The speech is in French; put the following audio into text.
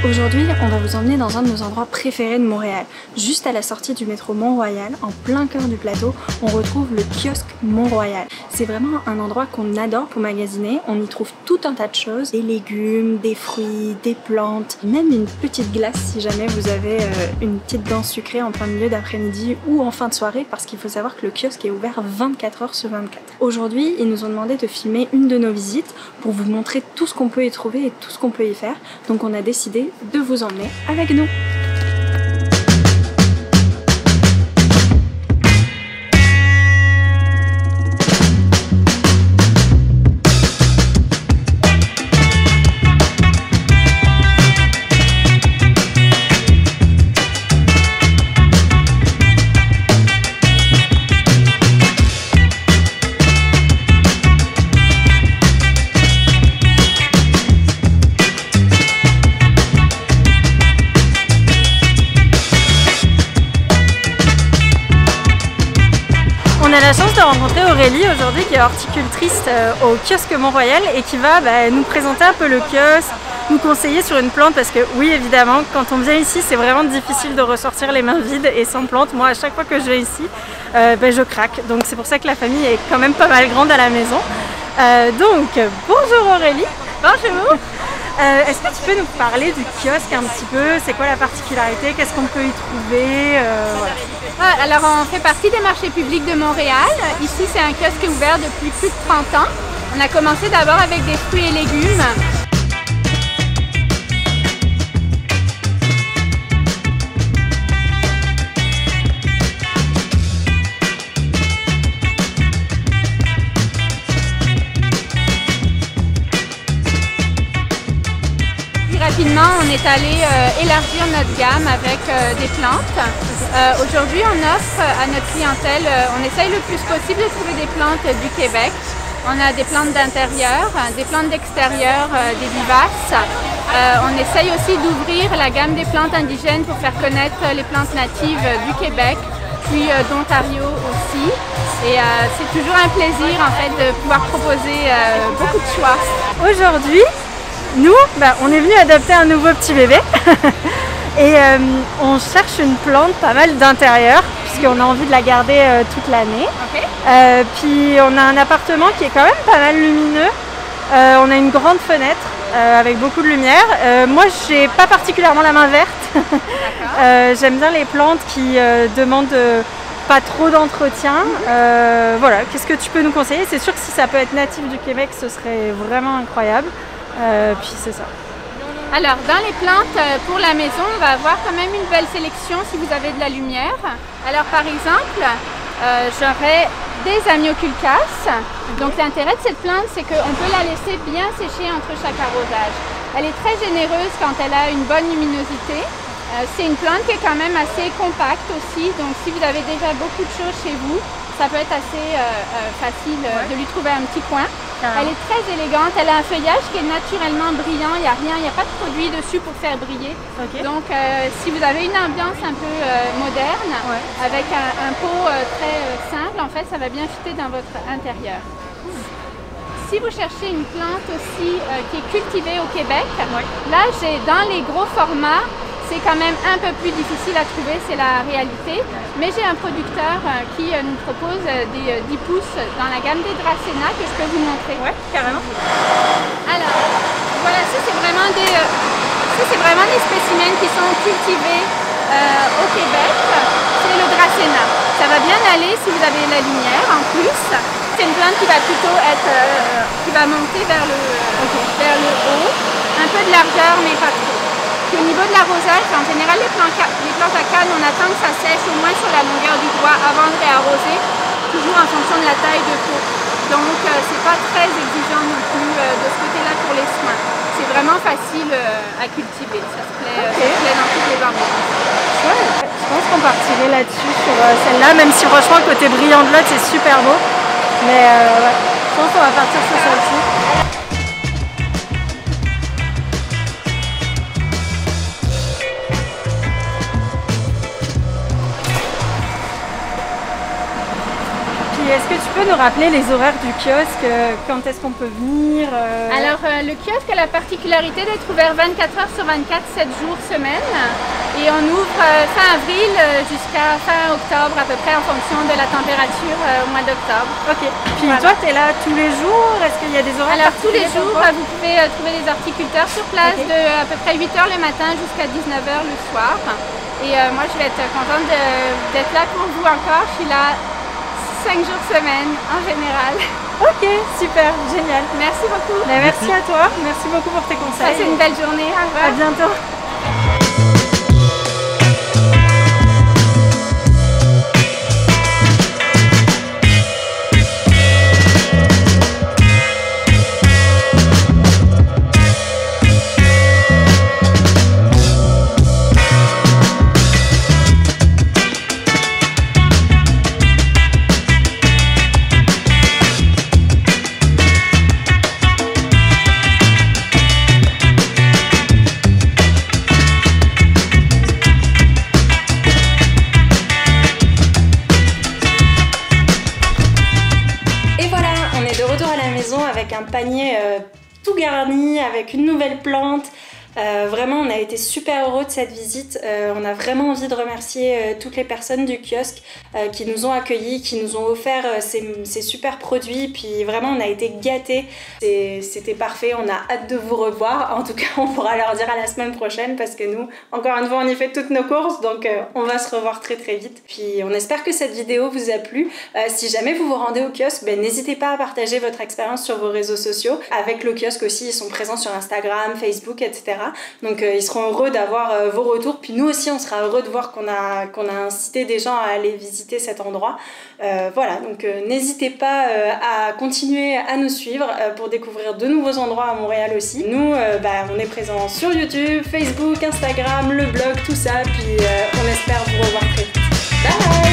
Aujourd'hui, on va vous emmener dans un de nos endroits préférés de Montréal. Juste à la sortie du métro Mont-Royal, en plein cœur du plateau, on retrouve le kiosque Mont-Royal. C'est vraiment un endroit qu'on adore pour magasiner. On y trouve tout un tas de choses, des légumes, des fruits, des plantes, même une petite glace si jamais vous avez une petite dent sucrée en plein milieu d'après-midi ou en fin de soirée, parce qu'il faut savoir que le kiosque est ouvert 24 heures sur 24. Aujourd'hui, ils nous ont demandé de filmer une de nos visites pour vous montrer tout ce qu'on peut y trouver et tout ce qu'on peut y faire. Donc on a décidé de vous emmener avec nous. On a la chance de rencontrer Aurélie aujourd'hui qui est horticultrice au kiosque Mont-Royal et qui va nous présenter un peu le kiosque, nous conseiller sur une plante parce que oui évidemment quand on vient ici c'est vraiment difficile de ressortir les mains vides et sans plante. Moi à chaque fois que je viens ici je craque, donc c'est pour ça que la famille est quand même pas mal grande à la maison. Donc bonjour Aurélie. Bonjour. Est-ce que tu peux nous parler du kiosque un petit peu? C'est quoi la particularité? Qu'est-ce qu'on peut y trouver? Voilà. Alors on fait partie des marchés publics de Montréal. Ici c'est un kiosque ouvert depuis plus de 30 ans. On a commencé d'abord avec des fruits et légumes. Rapidement, on est allé élargir notre gamme avec des plantes. Aujourd'hui, on offre à notre clientèle, on essaye le plus possible de trouver des plantes du Québec. On a des plantes d'intérieur, des plantes d'extérieur, des vivaces. On essaye aussi d'ouvrir la gamme des plantes indigènes pour faire connaître les plantes natives du Québec, puis d'Ontario aussi. Et c'est toujours un plaisir en fait de pouvoir proposer beaucoup de choix. Aujourd'hui, nous, on est venu adopter un nouveau petit bébé et on cherche une plante pas mal d'intérieur puisqu'on a envie de la garder toute l'année. Okay. Puis on a un appartement qui est quand même pas mal lumineux. On a une grande fenêtre avec beaucoup de lumière. Moi, j'ai pas particulièrement la main verte. J'aime bien les plantes qui demandent pas trop d'entretien. Voilà, qu'est-ce que tu peux nous conseiller? C'est sûr que si ça peut être natif du Québec, ce serait vraiment incroyable. Puis c'est ça. Alors dans les plantes pour la maison, on va avoir quand même une belle sélection si vous avez de la lumière. Alors par exemple, j'aurais des amioculcas. Donc l'intérêt de cette plante, c'est qu'on peut la laisser bien sécher entre chaque arrosage. Elle est très généreuse quand elle a une bonne luminosité. C'est une plante qui est quand même assez compacte aussi, donc si vous avez déjà beaucoup de choses chez vous, ça peut être assez facile de lui trouver un petit coin. Elle est très élégante, elle a un feuillage qui est naturellement brillant, il n'y a rien, il n'y a pas de produit dessus pour faire briller. Okay. Donc si vous avez une ambiance un peu moderne, avec un pot très simple, en fait ça va bien fitter dans votre intérieur. Si vous cherchez une plante aussi qui est cultivée au Québec, là j'ai dans les gros formats, c'est quand même un peu plus difficile à trouver, c'est la réalité. Mais j'ai un producteur qui nous propose des 10 pouces dans la gamme des Dracena que je peux vous montrer. Ouais, carrément. Alors, voilà, ça c'est vraiment des spécimens qui sont cultivés au Québec. C'est le Dracena. Ça va bien aller si vous avez la lumière en plus. C'est une plante qui va plutôt être, qui va monter vers le haut. Un peu de largeur, mais pas trop. Puis au niveau de l'arrosage, en général, les plantes à canne, on attend que ça sèche au moins sur la longueur du doigt avant de réarroser, toujours en fonction de la taille de pot. Donc, c'est pas très exigeant non plus de ce côté-là pour les soins. C'est vraiment facile à cultiver, ça se plaît dans toutes les ambiances. Ouais, je pense qu'on partirait là-dessus sur celle-là, même si franchement, le côté brillant de l'autre, c'est super beau. Mais je pense qu'on va partir sur celle-ci. est-ce que tu peux nous rappeler les horaires du kiosque? Quand est-ce qu'on peut venir? Alors le kiosque a la particularité d'être ouvert 24 heures sur 24, 7 jours semaine. Et on ouvre fin avril jusqu'à fin octobre à peu près en fonction de la température au mois d'octobre. Ok. Puis toi, tu es là tous les jours? Est-ce qu'il y a des horaires? Alors tous les jours, vous pouvez trouver des horticulteurs sur place de à peu près 8 h le matin jusqu'à 19 h le soir. Et moi, je vais être contente d'être là pour vous encore. Je suis là 5 jours semaine en général. Ok, super, génial. Merci beaucoup. Merci à toi, merci beaucoup pour tes conseils. Passez une belle journée, au revoir. À bientôt. Avec un panier tout garni, avec une nouvelle plante. Vraiment, on a été super heureux de cette visite. On a vraiment envie de remercier toutes les personnes du kiosque qui nous ont accueillis, qui nous ont offert ces super produits. Puis vraiment, on a été gâtés. C'était parfait. On a hâte de vous revoir. En tout cas, on pourra leur dire à la semaine prochaine parce que nous, encore une fois, on y fait toutes nos courses. Donc, on va se revoir très très vite. Puis, on espère que cette vidéo vous a plu. Si jamais vous vous rendez au kiosque, n'hésitez pas à partager votre expérience sur vos réseaux sociaux. Avec le kiosque aussi, ils sont présents sur Instagram, Facebook, etc. Donc ils seront heureux d'avoir vos retours, puis nous aussi on sera heureux de voir qu'on a incité des gens à aller visiter cet endroit. Voilà, donc n'hésitez pas à continuer à nous suivre pour découvrir de nouveaux endroits à Montréal aussi. Nous on est présents sur YouTube, Facebook, Instagram, le blog, tout ça, puis on espère vous revoir très vite. Bye!